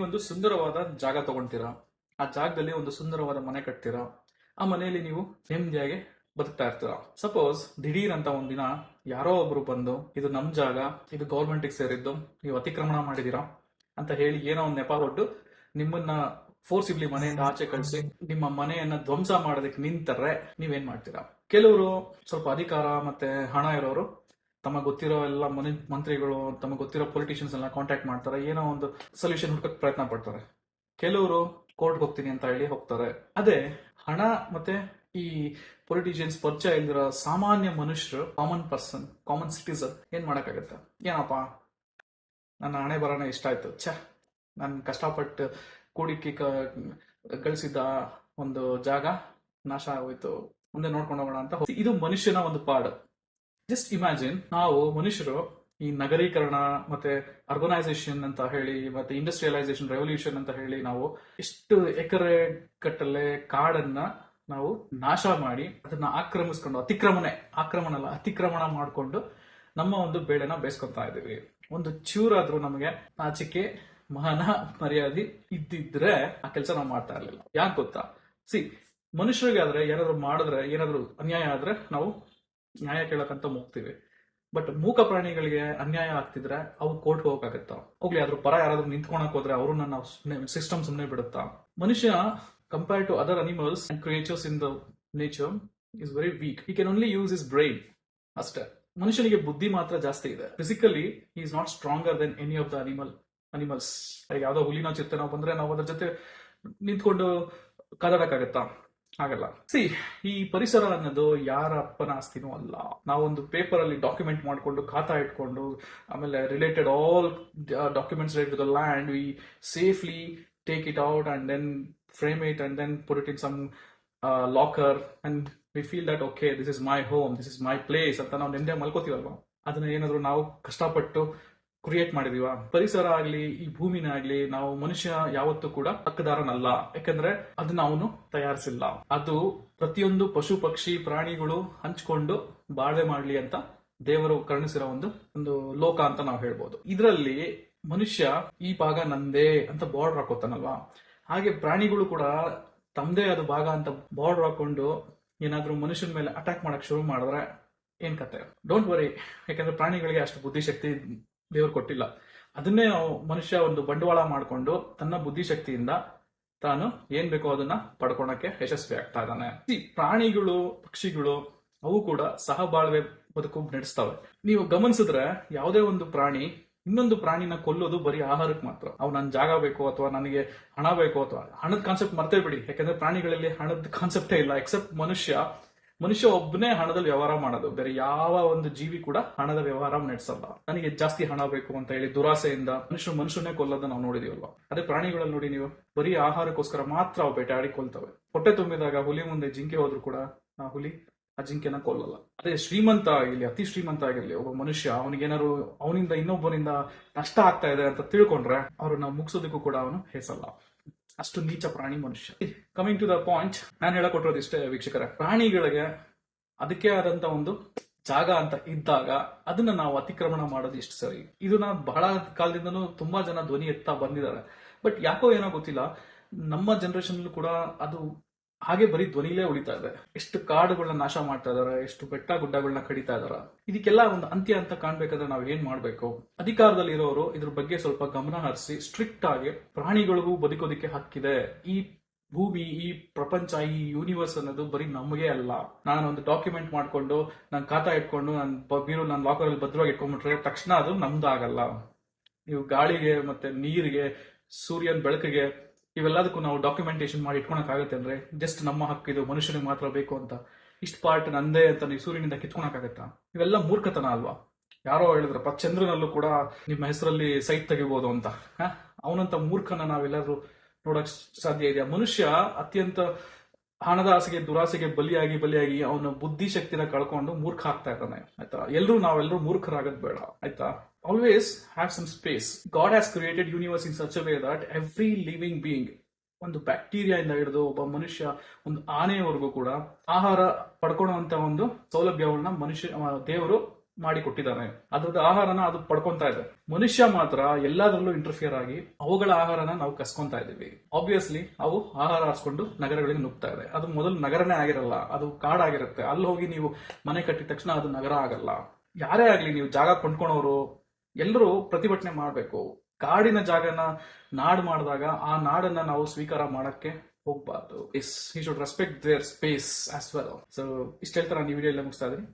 ಒಂದು ಸುಂದರವಾದ ಜಾಗ ತಗೊಂತೀರಾ, ಆ ಜಾಗದಲ್ಲಿ ಒಂದು ಸುಂದರವಾದ ಮನೆ ಕಟ್ತೀರಾ, ಆ ಮನೆಯಲ್ಲಿ ನೀವು ನೆಮ್ಮದಿಯಾಗಿ ಬದುಕ್ತಾ ಇರ್ತೀರಾ. ಸಪೋಸ್ ದಿಢೀರ್ ಅಂತ ಒಂದಿನ ಯಾರೋ ಒಬ್ರು ಬಂದು ಇದು ನಮ್ ಜಾಗ, ಇದು ಗೌರ್ಮೆಂಟ್ಗೆ ಸೇರಿದ್ದು, ನೀವು ಅತಿಕ್ರಮಣ ಮಾಡಿದೀರಾ ಅಂತ ಹೇಳಿ ಏನೋ ಒಂದು ನೆಪ ಕೊಟ್ಟು ನಿಮ್ಮನ್ನ ಫೋರ್ಸಿಬ್ಲಿ ಮನೆಯಿಂದ ಆಚೆ ಕಳಿಸಿ ನಿಮ್ಮ ಮನೆಯನ್ನ ಧ್ವಂಸ ಮಾಡೋದಕ್ಕೆ ನಿಂತರೆ ನೀವೇನ್ ಮಾಡ್ತೀರಾ? ಕೆಲವರು ಸ್ವಲ್ಪ ಅಧಿಕಾರ ಮತ್ತೆ ಹಣ ಇರೋರು ತಮಗೆ ಗೊತ್ತಿರೋ ಎಲ್ಲ ಮಂತ್ರಿಗಳು, ತಮಗೆ ಗೊತ್ತಿರೋ ಪೊಲಿಟಿಷಿಯನ್ಸ್ ಎಲ್ಲ ಕಾಂಟ್ಯಾಕ್ಟ್ ಮಾಡ್ತಾರೆ, ಏನೋ ಒಂದು ಸೊಲ್ಯೂಷನ್ ಹುಡ್ಕಕ್ ಪ್ರಯತ್ನ ಪಡ್ತಾರೆ. ಕೆಲವರು ಕೋರ್ಟ್ಗೆ ಹೋಗ್ತೀನಿ ಅಂತ ಹೇಳಿ ಹೋಗ್ತಾರೆ. ಅದೇ ಹಣ ಮತ್ತೆ ಈ ಪೊಲಿಟಿಷಿಯನ್ಸ್ ಪರಿಚಯ ಇಲ್ದಿರೋ ಸಾಮಾನ್ಯ ಮನುಷ್ಯರು, ಕಾಮನ್ ಪರ್ಸನ್, ಕಾಮನ್ ಸಿಟಿಸನ್ ಏನ್ ಮಾಡಕ್ಕಾಗತ್ತೆ? ಏನಪ್ಪ ನನ್ನ ಹಣೆ ಬರೋಣ ಇಷ್ಟ ಆಯ್ತು, ನಾನು ಕಷ್ಟಪಟ್ಟು ಕೂಡಿಕ್ಕಿ ಗಳಿಸಿದ್ದ ಒಂದು ಜಾಗ ನಾಶ ಆಗೋಯ್ತು, ಮುಂದೆ ನೋಡ್ಕೊಂಡು ಹೋಗೋಣ ಅಂತ. ಇದು ಮನುಷ್ಯನ ಒಂದು ಪಾಡು. ಜಸ್ಟ್ ಇಮ್ಯಾಜಿನ್, ನಾವು ಮನುಷ್ಯರು ಈ ನಗರೀಕರಣ ಮತ್ತೆ ಅರ್ಬನೈಸೇಷನ್ ಅಂತ ಹೇಳಿ ಮತ್ತೆ ಇಂಡಸ್ಟ್ರಿಯಲೈಸೇಷನ್ ರೆವಲ್ಯೂಷನ್ ಅಂತ ಹೇಳಿ ನಾವು ಎಷ್ಟು ಎಕರೆ ಕಟ್ಟಲೆ ಕಾಡನ್ನ ನಾವು ನಾಶ ಮಾಡಿ ಅದನ್ನ ಆಕ್ರಮಿಸ್ಕೊಂಡು ಅತಿಕ್ರಮಣ ಮಾಡಿಕೊಂಡು ನಮ್ಮ ಒಂದು ಬೇಳೆನ ಬೇಯಿಸ್ಕೊತಾ ಇದೀವಿ. ಒಂದು ಚೂರಾದ್ರೂ ನಮಗೆ ನಾಚಿಕೆ ಮಾನ ಮರ್ಯಾದೆ ಇದ್ದಿದ್ರೆ ಆ ಕೆಲಸ ನಾವು ಮಾಡ್ತಾ ಇರ್ಲಿಲ್ಲ. ಯಾಕೆ ಗೊತ್ತಾ? ಮನುಷ್ಯರಿಗೆ ಆದ್ರೆ ಏನಾದ್ರು ಮಾಡಿದ್ರೆ, ಏನಾದ್ರು ಅನ್ಯಾಯ ಆದ್ರೆ ನಾವು ನ್ಯಾಯ ಕೇಳಕ್ಕಂತ ಹೋಗ್ತೀವಿ. ಬಟ್ ಮೂಕ ಪ್ರಾಣಿಗಳಿಗೆ ಅನ್ಯಾಯ ಆಗ್ತಿದ್ರೆ ಅವು ಕೋರ್ಟ್ ಹೋಗಕ್ಕಾಗತ್ತ? ಹೋಗ್ಲಿ, ಅದ್ರ ಪರ ಯಾರಾದ್ರೂ ನಿಂತ್ಕೊಳಕ್ ಹೋದ್ರೆ ಅವ್ರನ್ನ ನಾವು ಸಿಸ್ಟಮ್ ಸುಮ್ಮನೆ ಬಿಡುತ್ತಾ? ಮನುಷ್ಯ compare to other animals and creatures in the nature is very weak. He can only use his brain ಅಷ್ಟೇ. ಮನುಷ್ಯನಿಗೆ ಬುದ್ಧಿ ಮಾತ್ರ ಜಾಸ್ತಿ ಇದೆ. Physically he is not stronger than any of the animals. ಯಾವ್ದೋ ಹುಲಿನೋ ಚಿರತೆನೋ ಬಂದ್ರೆ ನಾವು ಅದ್ರ ಜೊತೆ ನಿಂತ್ಕೊಂಡು ಕಾದಾಡಕ್ಕಾಗತ್ತಾ? ಆಗಲ್ಲ. ಈ ಪರಿಸರ ಅನ್ನೋದು ಯಾರ ಅಪ್ಪನ ಆಸ್ತಿನೂ ಅಲ್ಲ. ನಾವೊಂದು ಪೇಪರ್ ಅಲ್ಲಿ ಡಾಕ್ಯುಮೆಂಟ್ ಮಾಡ್ಕೊಂಡು ಖಾತಾ ಇಟ್ಕೊಂಡು ಆಮೇಲೆ related all documents related to the land, we safely take it out and then frame it and then put it in some locker and we feel that okay, this is my home, this is my place ಅಂತ ನಾವು ನೆಮ್ಮದಿ ಮಲ್ಕೋತೀವಲ್ವಾ? ಅದನ್ನ ಏನಾದ್ರು ನಾವು ಕಷ್ಟಪಟ್ಟು create ಮಾಡಿದೀವ? ಪರಿಸರ ಆಗ್ಲಿ, ಈ ಭೂಮಿನ ಆಗ್ಲಿ, ನಾವು ಮನುಷ್ಯ ಯಾವತ್ತೂ ಕೂಡ ಹಕ್ಕದಾರನಲ್ಲ. ಯಾಕಂದ್ರೆ ಅದನ್ನ ಅವನು ತಯಾರಿಸಿಲ್ಲ. ಅದು ಪ್ರತಿಯೊಂದು ಪಶು ಪಕ್ಷಿ ಪ್ರಾಣಿಗಳು ಹಂಚ್ಕೊಂಡು ಬಾಳ್ವೆ ಮಾಡ್ಲಿ ಅಂತ ದೇವರು ಕರುಣಿಸಿರೋ ಒಂದು ಲೋಕ ಅಂತ ನಾವು ಹೇಳ್ಬೋದು. ಇದರಲ್ಲಿ ಮನುಷ್ಯ ಈ ಭಾಗ ನಂದೇ ಅಂತ ಬಾರ್ಡರ್ ಹಾಕೋತಾನಲ್ವಾ, ಹಾಗೆ ಪ್ರಾಣಿಗಳು ಕೂಡ ತಮ್ಮದೇ ಆದ ಭಾಗ ಅಂತ ಬಾರ್ಡರ್ ಹಾಕೊಂಡು ಏನಾದ್ರೂ ಮನುಷ್ಯನ ಮೇಲೆ ಅಟ್ಯಾಕ್ ಮಾಡಕ್ ಶುರು ಮಾಡಿದ್ರೆ ಏನ್ ಕತೆ? ಡೋಂಟ್ ವರಿ, ಯಾಕಂದ್ರೆ ಪ್ರಾಣಿಗಳಿಗೆ ಅಷ್ಟು ಬುದ್ಧಿಶಕ್ತಿ ದೇವ್ರು ಕೊಟ್ಟಿಲ್ಲ. ಅದನ್ನೇ ಮನುಷ್ಯ ಒಂದು ಬಂಡವಾಳ ಮಾಡಿಕೊಂಡು ತನ್ನ ಬುದ್ಧಿಶಕ್ತಿಯಿಂದ ತಾನು ಏನ್ ಬೇಕೋ ಅದನ್ನ ಪಡ್ಕೊಳಕ್ಕೆ ಯಶಸ್ವಿ ಆಗ್ತಾ ಇದ್ದಾನೆ. ಪ್ರಾಣಿಗಳು, ಪಕ್ಷಿಗಳು ಅವು ಕೂಡ ಸಹಬಾಳ್ವೆ ಬದುಕು ನಡೆಸ್ತವೆ. ನೀವು ಗಮನಿಸಿದ್ರೆ ಯಾವುದೇ ಒಂದು ಪ್ರಾಣಿ ಇನ್ನೊಂದು ಪ್ರಾಣಿನ ಕೊಲ್ಲೋದು ಬರೀ ಆಹಾರಕ್ಕೆ ಮಾತ್ರ. ಅವು ನನ್ ಜಾಗ ಬೇಕು ಅಥವಾ ನನಗೆ ಹಣ ಬೇಕು ಅಥವಾ ಹಣದ ಕಾನ್ಸೆಪ್ಟ್ ಮರ್ತೇ ಬಿಡಿ. ಯಾಕಂದ್ರೆ ಪ್ರಾಣಿಗಳಲ್ಲಿ ಹಣದ ಕಾನ್ಸೆಪ್ಟೇ ಇಲ್ಲ. ಎಕ್ಸೆಪ್ಟ್ ಮನುಷ್ಯ ಒಬ್ಬನೇ ಹಣದಲ್ಲಿ ವ್ಯವಹಾರ ಮಾಡೋದು. ಬೇರೆ ಯಾವ ಒಂದು ಜೀವಿ ಕೂಡ ಹಣದ ವ್ಯವಹಾರ ನಡೆಸಲ್ಲ. ನನಗೆ ಜಾಸ್ತಿ ಹಣ ಬೇಕು ಅಂತ ಹೇಳಿ ದುರಾಸೆಯಿಂದ ಮನುಷ್ಯನೇ ಕೊಲ್ಲೋದನ್ನ ನಾವು ನೋಡಿದೀವಲ್ವಾ? ಅದೇ ಪ್ರಾಣಿಗಳಲ್ಲಿ ನೋಡಿ ನೀವು, ಬರೀ ಆಹಾರಕ್ಕೋಸ್ಕರ ಮಾತ್ರ ಅವು ಬೇಟೆಯಾಡಿ ಕೊಲ್ತವೆ. ಹೊಟ್ಟೆ ತುಂಬಿದಾಗ ಹುಲಿ ಮುಂದೆ ಜಿಂಕೆ ಹೋದ್ರು ಕೂಡ ಆ ಹುಲಿ ಆ ಜಿಂಕೆನ ಕೊಲ್ಲಲ್ಲ. ಅದೇ ಶ್ರೀಮಂತ ಆಗಿರ್ಲಿ, ಅತಿ ಶ್ರೀಮಂತ ಆಗಿರ್ಲಿ, ಒಬ್ಬ ಮನುಷ್ಯ ಅವನಿಗೇನಾದ್ರು ಅವನಿಂದ ಇನ್ನೊಬ್ಬನಿಂದ ನಷ್ಟ ಆಗ್ತಾ ಇದೆ ಅಂತ ತಿಳ್ಕೊಂಡ್ರೆ ಅವ್ರನ್ನ ಮುಗಿಸೋದಕ್ಕೂ ಕೂಡ ಅವನು ಹೆಸಲ್ಲ. ಅಷ್ಟು ನೀಚ ಪ್ರಾಣಿ ಮನುಷ್ಯ. ಕಮಿಂಗ್ ಟು ದ ಪಾಯಿಂಟ್, ನಾನು ಹೇಳಕೊಟ್ಟಿರೋದು ಇಷ್ಟೇ ವೀಕ್ಷಕರೇ. ಪ್ರಾಣಿಗಳಿಗೆ ಅದಕ್ಕೆ ಆದಂತ ಒಂದು ಜಾಗ ಅಂತ ಇದ್ದಾಗ ಅದನ್ನ ನಾವು ಅತಿಕ್ರಮಣ ಮಾಡೋದು ಎಷ್ಟು ಸರಿ? ಇದನ್ನ ಬಹಳ ಕಾಲದಿಂದನೂ ತುಂಬಾ ಜನ ಧ್ವನಿ ಎತ್ತಾ ಬಂದಿದ್ದಾರೆ. ಬಟ್ ಯಾಕೋ ಏನೋ ಗೊತ್ತಿಲ್ಲ, ನಮ್ಮ ಜನರೇಷನ್ ಕೂಡ ಅದು ಹಾಗೆ ಬರೀ ಧ್ವನಿಲೇ ಉಳಿತಾ ಇದೆ. ಎಷ್ಟು ಕಾಡುಗಳನ್ನ ನಾಶ ಮಾಡ್ತಾ ಇದಾರೆ, ಎಷ್ಟು ಬೆಟ್ಟ ಗುಡ್ಡಗಳನ್ನ ಕಡಿತಾ ಇದಾರೆ. ಇದಕ್ಕೆಲ್ಲ ಒಂದು ಅಂತ್ಯ ಅಂತ ಕಾಣ್ಬೇಕಾದ್ರೆ ನಾವ್ ಏನ್ ಮಾಡ್ಬೇಕು? ಅಧಿಕಾರದಲ್ಲಿ ಇರೋರು ಇದ್ರ ಬಗ್ಗೆ ಸ್ವಲ್ಪ ಗಮನ ಹರಿಸಿ ಸ್ಟ್ರಿಕ್ಟ್ ಆಗಿ ಪ್ರಾಣಿಗಳಿಗೂ ಬದುಕೋದಿಕ್ಕೆ ಹಕ್ಕಿದೆ. ಈ ಭೂಮಿ, ಈ ಪ್ರಪಂಚ, ಈ ಯೂನಿವರ್ಸ್ ಅನ್ನೋದು ಬರೀ ನಮಗೆ ಅಲ್ಲ. ನಾನು ಒಂದು ಡಾಕ್ಯುಮೆಂಟ್ ಮಾಡ್ಕೊಂಡು ನಾನು ಖಾತಾ ಇಟ್ಕೊಂಡು ನನ್ನ ಲಾಕರ್ ಅಲ್ಲಿ ಭದ್ರವಾಗಿ ಇಟ್ಕೊಂಡ್ಬಿಟ್ರೆ ತಕ್ಷಣ ಅದು ನಮ್ದು ಆಗಲ್ಲ. ನೀವು ಗಾಳಿಗೆ ಮತ್ತೆ ನೀರಿಗೆ, ಸೂರ್ಯನ ಬೆಳಕಿಗೆ ಇವೆಲ್ಲದಕ್ಕೂ ನಾವು ಡಾಕ್ಯುಮೆಂಟೇಶನ್ ಮಾಡಿ ಇಟ್ಕೊಳಕ್ಕಾಗತ್ತೆ ಅಂದ್ರೆ ಜಸ್ಟ್ ನಮ್ಮ ಹಕ್ಕಿದು, ಮನುಷ್ಯನಿಗೆ ಮಾತ್ರ ಬೇಕು ಅಂತ ಇಷ್ಟು ಪಾರ್ಟ್ ನಂದೇ ಅಂತ ನೀವು ಸೂರ್ಯನಿಂದ ಕಿತ್ಕೊಳಕ್ಕಾಗತ್ತಾ? ಇವೆಲ್ಲ ಮೂರ್ಖತನ ಅಲ್ವಾ? ಯಾರೋ ಹೇಳಿದ್ರಪ್ಪ, ಚಂದ್ರನಲ್ಲೂ ಕೂಡ ನಿಮ್ಮ ಹೆಸರಲ್ಲಿ ಸೈಟ್ ತೆಗಿಬಹುದು ಅಂತ. ಅವನಂತ ಮೂರ್ಖನ ನಾವೆಲ್ಲರೂ ನೋಡಕ್ ಸಾಧ್ಯ ಇದೆಯಾ? ಮನುಷ್ಯ ಅತ್ಯಂತ ಹಣದ ಆಸೆಗೆ, ದುರಾಸೆಗೆ ಬಲಿಯಾಗಿ ಅವನ ಬುದ್ಧಿಶಕ್ತಿನ ಕಳ್ಕೊಂಡು ಮೂರ್ಖ ಆಗ್ತಾ ಇದ್ದಾನೆ. ಆಯ್ತಾ? ನಾವೆಲ್ಲರೂ ಮೂರ್ಖರಾಗದ್ ಬೇಡ. ಆಯ್ತಾ? Always have some space. God has created universe in such a way that every living being, ಒಂದು ಬ್ಯಾಕ್ಟೀರಿಯಾ ಇಂದ ಹಿಡಿದು ಒಬ್ಬ ಮನುಷ್ಯ, ಒಂದು ಆನೆಯವರೆಗೂ ಕೂಡ ಆಹಾರ ಪಡ್ಕೊಳ್ಳುವಂತ ಒಂದು ಸೌಲಭ್ಯವನ್ನ ದೇವರು ಮಾಡಿ ಕೊಟ್ಟಿದ್ದಾನೆ, ಅದ್ರದ್ದು ಆಹಾರನ ಅದು ಪಡ್ಕೊಂತಾ ಇದೆ. ಮನುಷ್ಯ ಮಾತ್ರ ಎಲ್ಲದರಲ್ಲೂ ಇಂಟರ್ಫಿಯರ್ ಆಗಿ ಅವುಗಳ ಆಹಾರನ ನಾವು ಕಸ್ಕೊಂತಾ ಇದೀವಿ. ಆಬ್ವಿಯಸ್ಲಿ ಅವು ಆಹಾರ ಹಾರಿಸ್ಕೊಂಡು ನಗರಗಳಿಗೆ ನುಗ್ತಾ ಇದೆ. ಅದು ಮೊದಲು ನಗರನೇ ಆಗಿರಲ್ಲ, ಅದು ಕಾಡಾಗಿರುತ್ತೆ. ಅಲ್ಲಿ ಹೋಗಿ ನೀವು ಮನೆ ಕಟ್ಟಿದ ತಕ್ಷಣ ಅದು ನಗರ ಆಗಲ್ಲ. ಯಾರೇ ಆಗ್ಲಿ, ನೀವು ಜಾಗ ಕೊಂಡ್ಕೊಳೋರು ಎಲ್ಲರೂ ಪ್ರತಿಭಟನೆ ಮಾಡ್ಬೇಕು. ಕಾಡಿನ ಜಾಗನ ನಾಡು ಮಾಡಿದಾಗ ಆ ನಾಡನ್ನ ನಾವು ಸ್ವೀಕಾರ ಮಾಡಕ್ಕೆ ಹೋಗ್ಬಾರ್ದು. He should respect their space as well. So ಇಷ್ಟು ಹೇಳ್ತಾ ನಾನು ಈ ವಿಡಿಯೋ ಎಲ್ಲ ಮುಗಿಸ್ತಾ ಇದ್ದೀನಿ.